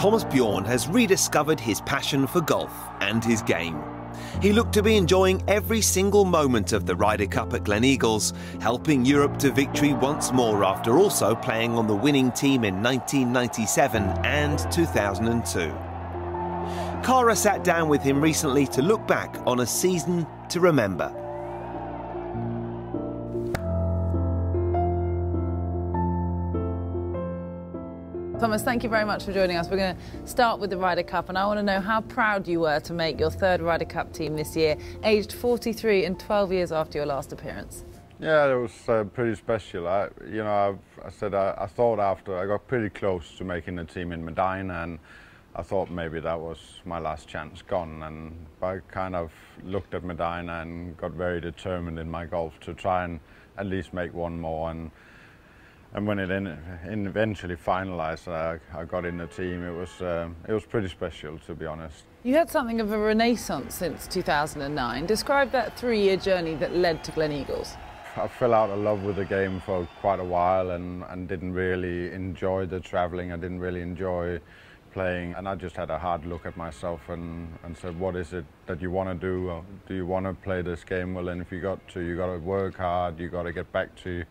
Thomas Bjorn has rediscovered his passion for golf and his game. He looked to be enjoying every single moment of the Ryder Cup at Gleneagles, helping Europe to victory once more after also playing on the winning team in 1997 and 2002. Cara sat down with him recently to look back on a season to remember. Thomas, thank you very much for joining us. We're going to start with the Ryder Cup, and I want to know how proud you were to make your third Ryder Cup team this year, aged 43 and 12 years after your last appearance. Yeah, it was pretty special. I thought after I got pretty close to making the team in Medina, and I thought maybe that was my last chance gone. And I kind of looked at Medina and got very determined in my golf to try and at least make one more. And when it eventually finalised, I got in the team. It was pretty special, to be honest. You had something of a renaissance since 2009. Describe that 3-year journey that led to Gleneagles. I fell out of love with the game for quite a while and didn't really enjoy the travelling. I didn't really enjoy playing, and I just had a hard look at myself and said, what is it that you want to do? Do you want to play this game? Well, then if you got to work hard. You got to get back to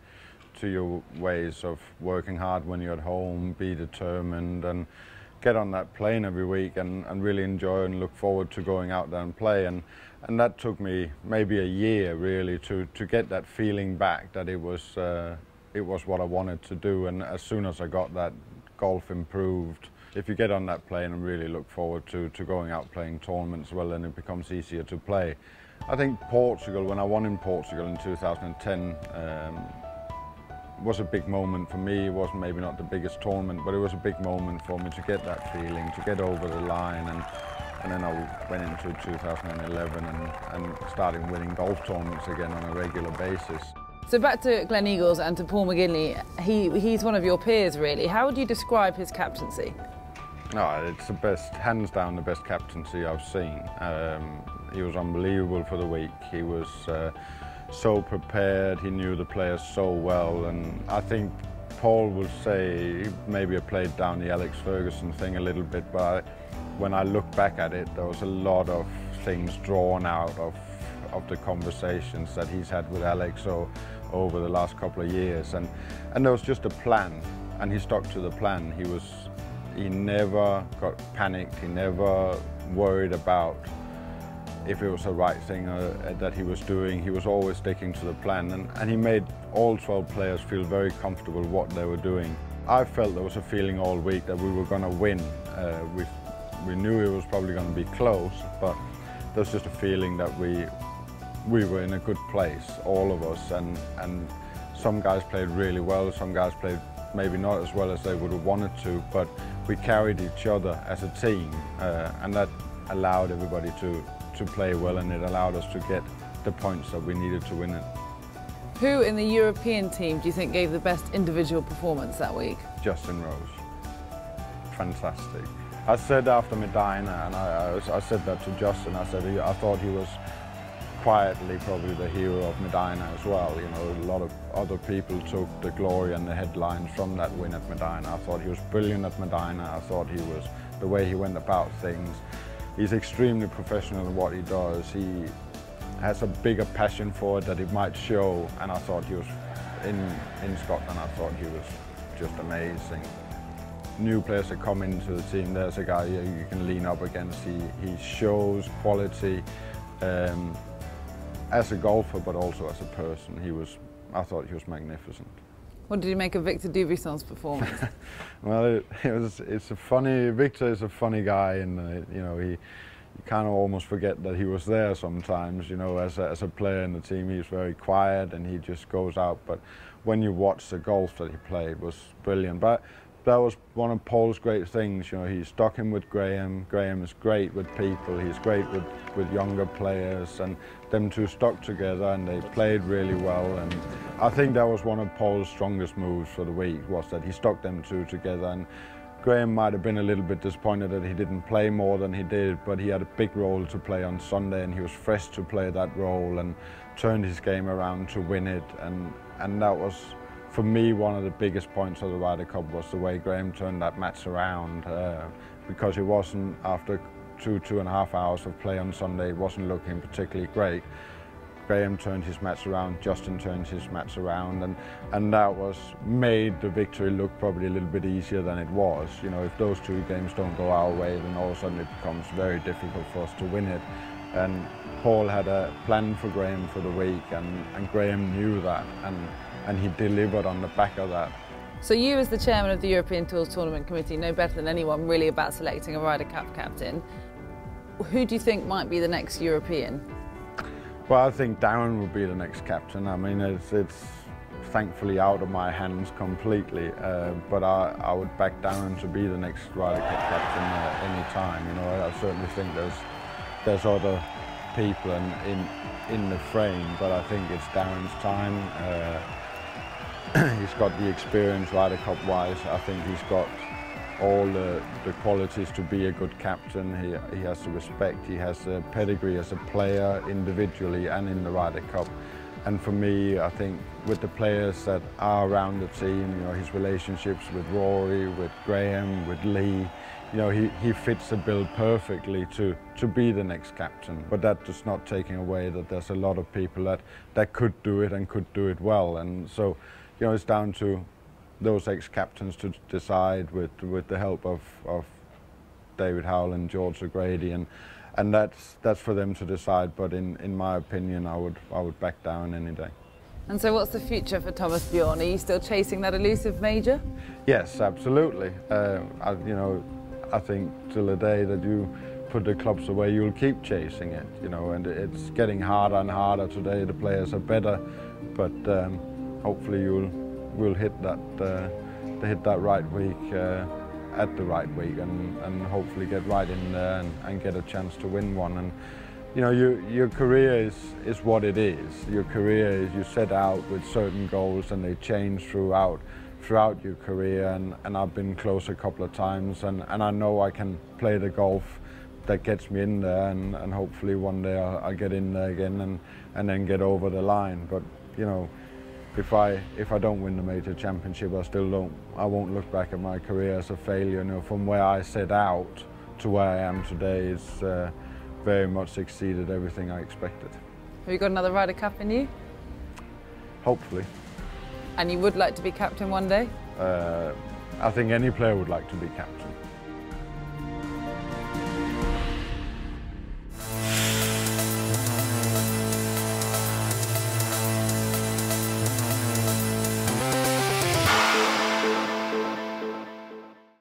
your ways of working hard when you're at home, be determined and get on that plane every week and really enjoy and look forward to going out there and play. And that took me maybe a year really to get that feeling back that it was what I wanted to do. And as soon as I got that, golf improved. If you get on that plane and really look forward to going out playing tournaments, well, then it becomes easier to play. I think Portugal, when I won in Portugal in 2010, was a big moment for me. It wasn't maybe not the biggest tournament, but it was a big moment for me to get that feeling, to get over the line, and then I went into 2011 and started winning golf tournaments again on a regular basis. So back to Gleneagles and to Paul McGinley, he's one of your peers really. How would you describe his captaincy? No, it's the best, hands down the best captaincy I've seen. He was unbelievable for the week. He was so prepared, he knew the players so well, and I think Paul would say maybe I played down the Alex Ferguson thing a little bit, but when I look back at it, there was a lot of things drawn out of the conversations that he's had with Alex over the last couple of years, and there was just a plan, and he stuck to the plan. He never got panicked, he never worried about if it was the right thing that he was doing. He was always sticking to the plan, and he made all 12 players feel very comfortable what they were doing. I felt there was a feeling all week that we were going to win. We knew it was probably going to be close, but there was just a feeling that we were in a good place, all of us, and some guys played really well, some guys played maybe not as well as they would have wanted to, but we carried each other as a team, and that allowed everybody to play well, and it allowed us to get the points that we needed to win it. Who in the European team do you think gave the best individual performance that week? Justin Rose. Fantastic. I said after Medina, and I said that to Justin, I said I thought he was quietly probably the hero of Medina as well. You know, a lot of other people took the glory and the headlines from that win at Medina. I thought he was brilliant at Medina. I thought he was, the way he went about things. He's extremely professional in what he does. He has a bigger passion for it that it might show, and I thought he was, in Scotland, I thought he was just amazing. New players that come into the team, there's a guy you can lean up against. He shows quality as a golfer, but also as a person. I thought he was magnificent. What did you make of Victor Dubuisson's performance? Well, it's a funny. Victor is a funny guy, and you know, you kind of almost forget that he was there sometimes. You know, as a player in the team, he's very quiet and he just goes out. But when you watch the golf that he played, it was brilliant. But that was one of Paul's great things. You know, he stuck him with Graham. Graham is great with people. He's great with younger players, and them two stuck together and they played really well. And I think that was one of Paul's strongest moves for the week, was that he stuck them two together. And Graham might have been a little bit disappointed that he didn't play more than he did, but he had a big role to play on Sunday, and he was fresh to play that role and turned his game around to win it. And that was, for me, one of the biggest points of the Ryder Cup, was the way Graham turned that match around because it wasn't after 2.5 hours of play on Sunday, it wasn't looking particularly great. Graham turned his match around, Justin turned his match around, and that made the victory look probably a little bit easier than it was. You know, if those 2 games don't go our way, then all of a sudden it becomes very difficult for us to win it. And Paul had a plan for Graham for the week, and Graham knew that, and he delivered on the back of that. So you, as the chairman of the European Tours Tournament Committee, know better than anyone really about selecting a Ryder Cup captain. Who do you think might be the next European? Well, I think Darren will be the next captain. I mean, it's thankfully out of my hands completely, but I would back Darren to be the next Ryder Cup captain any time. You know, I certainly think there's other people in the frame, but I think it's Darren's time. He's got the experience Ryder Cup wise. I think he's got all the qualities to be a good captain. He has the respect, he has the pedigree as a player individually and in the Ryder Cup. And for me, I think with the players that are around the team, you know, his relationships with Rory, with Graham, with Lee, you know, he fits the bill perfectly to be the next captain. But that does not taking away that there's a lot of people that could do it and could do it well. And so, you know, it's down to those ex-captains to decide with the help of David Howell and George O'Grady, and that's for them to decide. But in my opinion, I would back down any day. And so what's the future for Thomas Bjorn? Are you still chasing that elusive major? Yes, absolutely. You know, I think till the day that you put the clubs away, you'll keep chasing it. You know, and it's getting harder and harder today. The players are better, but hopefully we'll hit that right week at the right week, and hopefully get right in there and get a chance to win one. And you know, your career is what it is. Your career is, you set out with certain goals and they change throughout your career, and I've been close a couple of times, and I know I can play the golf that gets me in there, and hopefully one day I'll get in there again and then get over the line. But you know, if I don't win the major championship, I won't look back at my career as a failure. You know, from where I set out to where I am today, it's very much exceeded everything I expected. Have you got another Ryder Cup in you? Hopefully. And you would like to be captain one day? I think any player would like to be captain.